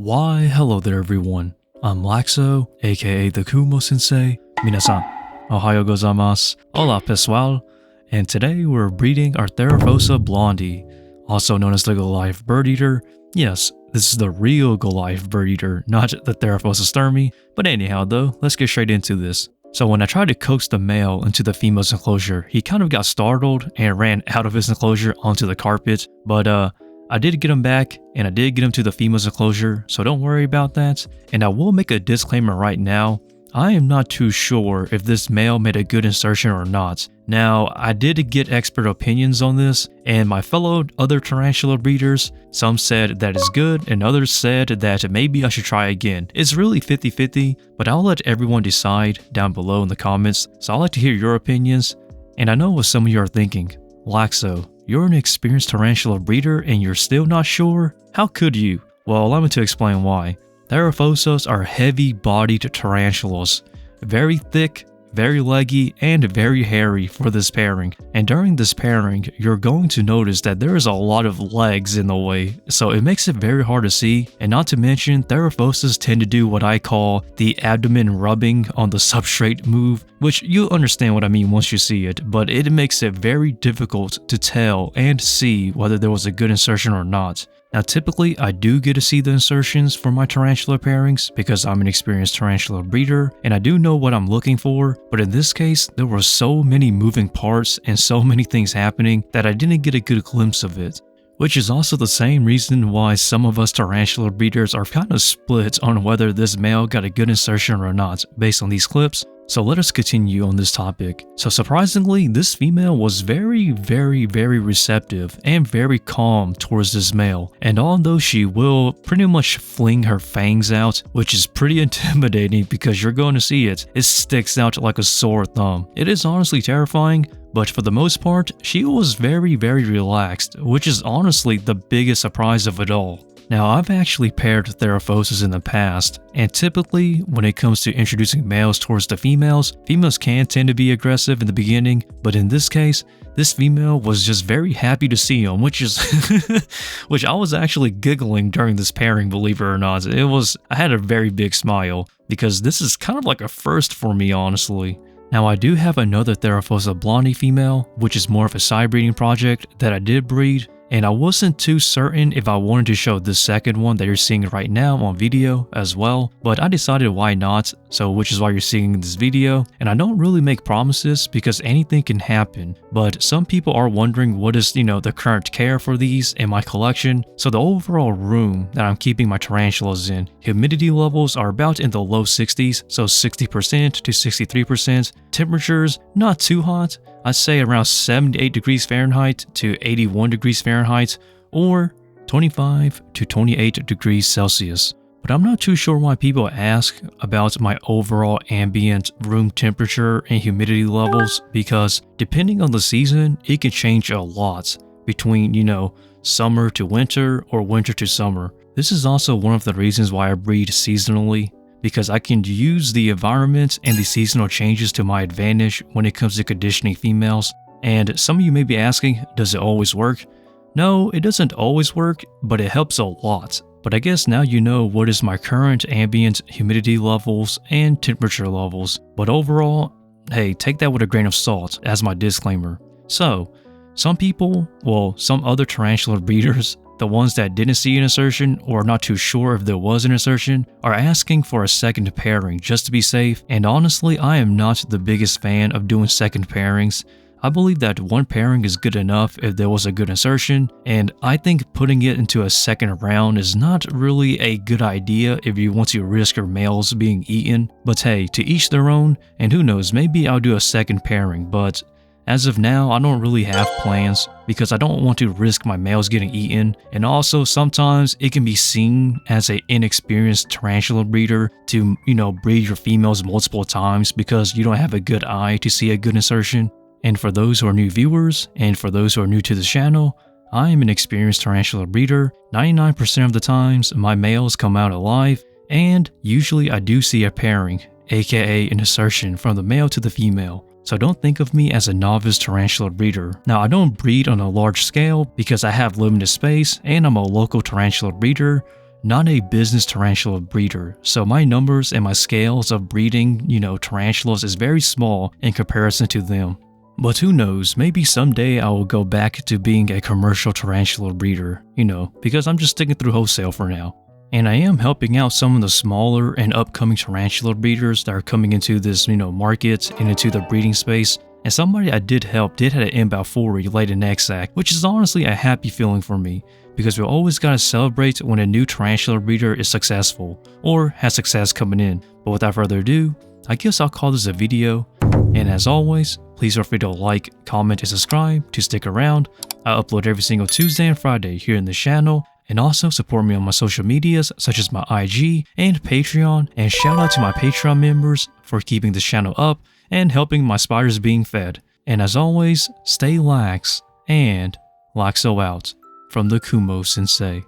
Why, hello there everyone. I'm Laxow, aka the Kumo Sensei. Minasan, ohayo gozaimasu. Hola pessoal. And today we're breeding our Theraphosa blondi, also known as the Goliath Bird Eater. Yes, this is the real Goliath Bird Eater, not the Theraphosa sturmy. But anyhow though, let's get straight into this. So when I tried to coax the male into the female's enclosure, he kind of got startled and ran out of his enclosure onto the carpet. But I did get him back, and I did get him to the female's enclosure, so don't worry about that. And I will make a disclaimer right now. I am not too sure if this male made a good insertion or not. Now, I did get expert opinions on this, and my fellow other tarantula breeders, some said that it's good, and others said that maybe I should try again. It's really 50-50, but I'll let everyone decide down below in the comments, so I'd like to hear your opinions. And I know what some of you are thinking. Laxow, you're an experienced tarantula breeder and you're still not sure? How could you? Well, allow me to explain why. Theraphosa's are heavy-bodied tarantulas, very thick, very leggy, and very hairy for this pairing. And during this pairing, you're going to notice that there is a lot of legs in the way, so it makes it very hard to see. And not to mention, Theraphosas tend to do what I call the abdomen rubbing on the substrate move, which you'll understand what I mean once you see it, but it makes it very difficult to tell and see whether there was a good insertion or not. Now typically I do get to see the insertions for my tarantula pairings because I'm an experienced tarantula breeder and I do know what I'm looking for, but in this case there were so many moving parts and so many things happening that I didn't get a good glimpse of it. Which is also the same reason why some of us tarantula breeders are kind of split on whether this male got a good insertion or not based on these clips. So let us continue on this topic. So surprisingly, this female was very receptive and very calm towards this male. And although she will pretty much fling her fangs out, which is pretty intimidating because you're going to see it sticks out like a sore thumb. It is honestly terrifying, but for the most part, she was very relaxed, which is honestly the biggest surprise of it all. Now, I've actually paired Theraphosas in the past, and typically, when it comes to introducing males towards the females, females can tend to be aggressive in the beginning, but in this case, this female was just very happy to see him, which I was actually giggling during this pairing, believe it or not. I had a very big smile, because this is kind of like a first for me, honestly. Now, I do have another Theraphosa blondi female, which is more of a side breeding project that I did breed. And I wasn't too certain if I wanted to show the second one that you're seeing right now on video as well, but I decided why not, so which is why you're seeing this video. And I don't really make promises because anything can happen, but some people are wondering what is, the current care for these in my collection. So the overall room that I'm keeping my tarantulas in, humidity levels are about in the low 60s, so 60% to 63%. Temperatures, not too hot. I'd say around 78 degrees Fahrenheit to 81 degrees Fahrenheit, or 25 to 28 degrees Celsius. But I'm not too sure why people ask about my overall ambient room temperature and humidity levels, because depending on the season, it can change a lot between, summer to winter or winter to summer. This is also one of the reasons why I breed seasonally, because I can use the environment and the seasonal changes to my advantage when it comes to conditioning females. And some of you may be asking, does it always work? No, it doesn't always work, but it helps a lot. But I guess now you know what is my current ambient humidity levels and temperature levels. But overall, hey, take that with a grain of salt as my disclaimer. So, some people, some other tarantula breeders, the ones that didn't see an insertion or are not too sure if there was an insertion, are asking for a second pairing just to be safe, and honestly I am not the biggest fan of doing second pairings. I believe that one pairing is good enough if there was a good insertion, and I think putting it into a second round is not really a good idea if you want to risk your males being eaten. But hey, to each their own, and who knows, maybe I'll do a second pairing, but as of now, I don't really have plans because I don't want to risk my males getting eaten, and also sometimes it can be seen as an inexperienced tarantula breeder to, breed your females multiple times because you don't have a good eye to see a good insertion. And for those who are new viewers, and for those who are new to the channel, I am an experienced tarantula breeder. 99% of the times, my males come out alive, and usually I do see a pairing, aka an insertion from the male to the female. So don't think of me as a novice tarantula breeder. Now, I don't breed on a large scale because I have limited space and I'm a local tarantula breeder, not a business tarantula breeder, so my numbers and my scales of breeding, tarantulas is very small in comparison to them. But who knows, maybe someday I will go back to being a commercial tarantula breeder, because I'm just sticking through wholesale for now. And I am helping out some of the smaller and upcoming tarantula breeders that are coming into this, market and into the breeding space. And somebody I did help did have an inbound forward late in XAC, which is honestly a happy feeling for me, because we always gotta celebrate when a new tarantula breeder is successful, or has success coming in. But without further ado, I guess I'll call this a video. And as always, please feel free to like, comment, and subscribe to stick around. I upload every single Tuesday and Friday here in the channel, and also support me on my social medias such as my IG and Patreon, and shout out to my Patreon members for keeping this channel up and helping my spiders being fed. And as always, stay lax, and Laxow out from the Kumo Sensei.